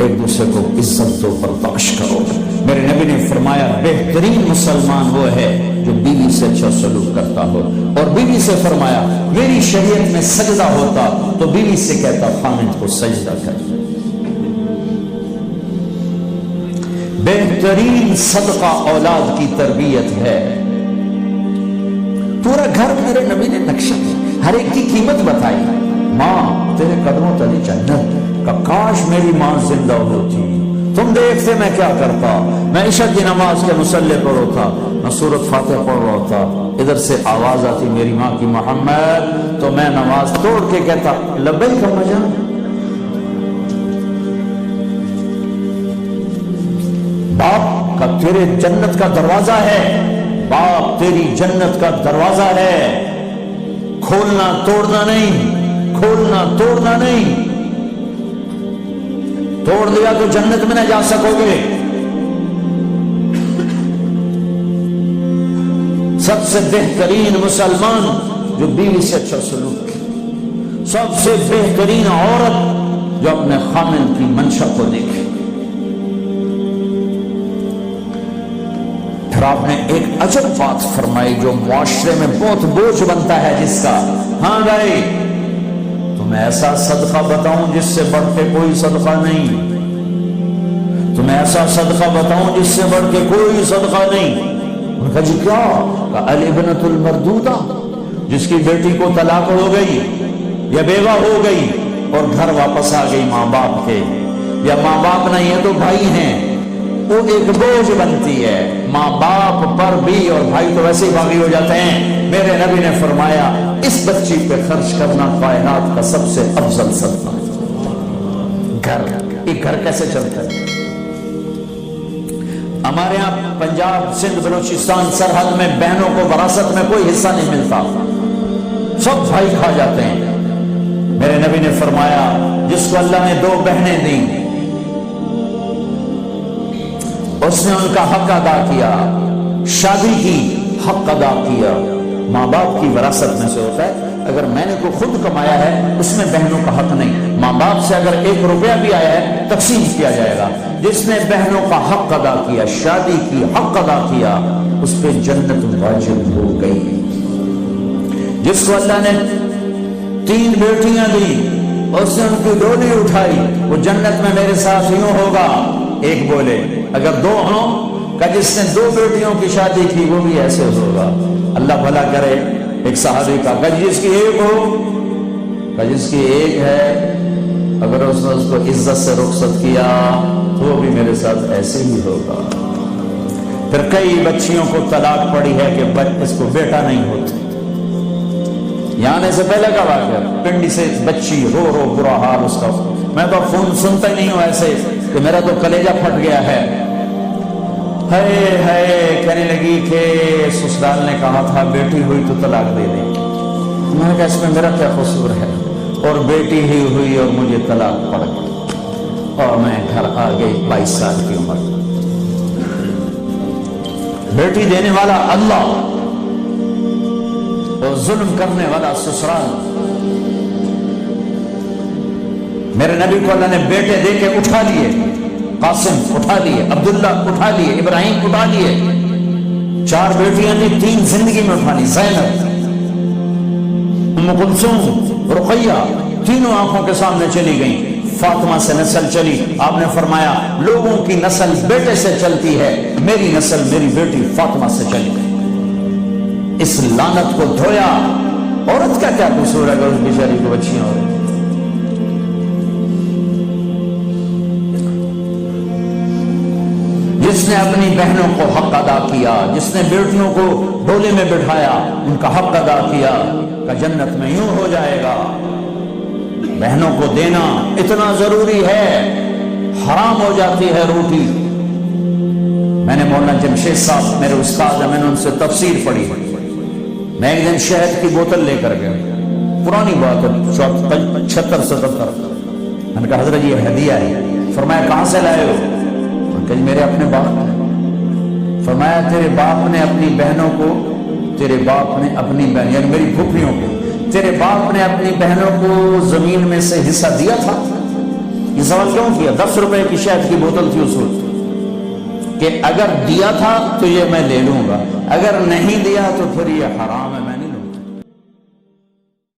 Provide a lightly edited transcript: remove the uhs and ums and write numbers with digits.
ایک دوسرے کو عزت دو، برداشت کرو۔ میرے نبی نے فرمایا بہترین مسلمان وہ ہے جو بیوی سے اچھا سلوک کرتا ہو، اور بیوی سے فرمایا میری شریعت میں سجدہ ہوتا تو بیوی سے کہتا خامد کو سجدہ کر۔ بہترین صدقہ اولاد کی تربیت ہے۔ پورا گھر میرے نبی نے نقشہ ہر ایک کی قیمت بتائی۔ ماں تیرے قدموں تلے جنت کا، کاش میری ماں زندہ ہوتی، تم دیکھتے میں کیا کرتا، میں عشاء کی نماز کے مصلی پر ہوتا، میں سورۃ فاتحہ پڑھ رہا ہوتا، ادھر سے آواز آتی میری ماں کی محمد، تو میں نماز توڑ کے کہتا لبیک اما جان۔ باپ کا تیرے جنت کا دروازہ ہے، باپ تیری جنت کا دروازہ ہے، کھولنا توڑنا نہیں، کھولنا توڑنا نہیں، توڑ دیا تو جنت میں نہ جا سکو گے۔ سب سے بہترین مسلمان جو بیوی سے اچھا سلوک کرے، سب سے بہترین عورت جو اپنے خامن کی منشا کو دیکھے۔ پھر آپ نے ایک عجب بات فرمائی جو معاشرے میں بہت بوجھ بنتا ہے جس کا، ہاں بھائی تمہیں ایسا صدقہ بتاؤں جس سے بڑھ کے کوئی صدقہ نہیں، تمہیں ایسا صدقہ بتاؤں جس سے بڑھ کے کوئی صدقہ نہیں۔ انہوں نے کہا جی کیا؟ کہا الابنۃ المردودہ، جس کی بیٹی کو طلاق ہو گئی یا بیوہ ہو گئی اور گھر واپس آ گئی ماں باپ کے، یا ماں باپ نہیں ہے تو بھائی ہیں، وہ ایک بوجھ بنتی ہے ماں باپ پر بھی، اور بھائی تو ویسے ہی باغی ہو جاتے ہیں۔ میرے نبی نے فرمایا اس بچی پہ خرچ کرنا کائنات کا سب سے افضل صدقہ ہے۔ گھر، ایک گھر کیسے چلتا ہے؟ ہمارے یہاں پنجاب سندھ بلوچستان سرحد میں بہنوں کو وراثت میں کوئی حصہ نہیں ملتا، سب بھائی کھا جاتے ہیں۔ میرے نبی نے فرمایا جس کو اللہ نے 2 بہنیں دیں اس نے ان کا حق ادا کیا، شادی کی حق ادا کیا۔ ماں باپ کی وراثت میں سے ہوتا ہے، اگر میں نے کوئی خود کمایا ہے اس میں بہنوں کا حق نہیں، ماں باپ سے اگر 1 روپیہ بھی آیا ہے تقسیم کیا جائے گا۔ جس نے بہنوں کا حق ادا کیا، شادی کی حق ادا کیا، اس پہ جنت واجب ہو گئی۔ جس کو اللہ نے 3 بیٹیاں دی اس نے ان کی ڈولی اٹھائی، وہ جنت میں میرے ساتھ یوں ہوگا۔ ایک بولے اگر 2 ہوں، کہ جس نے 2 بیٹیوں کی شادی کی وہ بھی ایسے ہوگا۔ اللہ بھلا کرے۔ ایک صحابی کا کہ جس کی 1 ہو، کہ جس کی 1 ہے، اگر اس نے اس کو عزت سے رخصت کیا تو وہ بھی میرے ساتھ ایسے ہی ہوگا۔ پھر کئی بچیوں کو طلاق پڑی ہے کہ اس کو بیٹا نہیں ہوتا۔ یہاں آنے سے پہلے کا واقعہ، پنڈی سے بچی رو رو برا حال اس کا، میں تو فون سنتا ہی نہیں ہوں ایسے کہ میرا تو کلیجہ پھٹ گیا ہے۔ ہے کہنے لگی کہ سسرال نے کہا تھا بیٹی ہوئی تو طلاق دے دیں۔ میں نے کہا اس میں میرا کیا قصور ہے، اور بیٹی ہی ہوئی اور مجھے طلاق پڑ گئی اور میں گھر آ گئی 22 سال کی عمر۔ بیٹی دینے والا اللہ اور ظلم کرنے والا سسرال۔ میرے نبی کو اللہ نے بیٹے دے کے اٹھا لیے، قاسم اٹھا لیے، عبداللہ اٹھا لیے، ابراہیم اٹھا لیے۔ 4 بیٹیاں تھیں، 3 زندگی میں اٹھا لی، زینب، ام کلثوم، رقیہ، تینوں آنکھوں کے سامنے چلی گئیں۔ فاطمہ سے نسل چلی، آپ نے فرمایا لوگوں کی نسل بیٹے سے چلتی ہے، میری نسل میری بیٹی فاطمہ سے چلی گئی۔ اس لعنت کو دھویا۔ عورت کا کیا قصور ہے اگر اس بیچاری کو بچیاں ہو رہی؟ جس نے اپنی بہنوں کو حق ادا کیا، جس نے بیٹیوں کو ڈولے میں بٹھایا، ان کا حق ادا کیا، کہ جنت میں یوں ہو جائے گا۔ بہنوں کو دینا اتنا ضروری ہے، حرام ہو جاتی ہے روٹی۔ میں نے مولانا جمشید صاحب میرے استاد ہیں، میں نے ان سے تفسیر پڑھی۔ میں ایک دن شہد کی بوتل لے کر گیا، پرانی بات ہے 76-77۔ میں نے کہا حضرت یہ ہدیہ ہے۔ فرمایا کہاں سے لائے ہو؟ کہ میرے اپنے باپ نے۔ فرمایا تیرے باپ نے اپنی بہنوں کو، تیرے باپ نے اپنی بہن یعنی میری پھوپھیوں کو، تیرے باپ نے اپنی بہنوں کو زمین میں سے حصہ دیا تھا؟ یہ سوال کیوں کیا؟ 10 روپے کی شہد کی بوتل تھی اس وقت، کہ اگر دیا تھا تو یہ میں لے لوں گا، اگر نہیں دیا تو پھر یہ حرام ہے،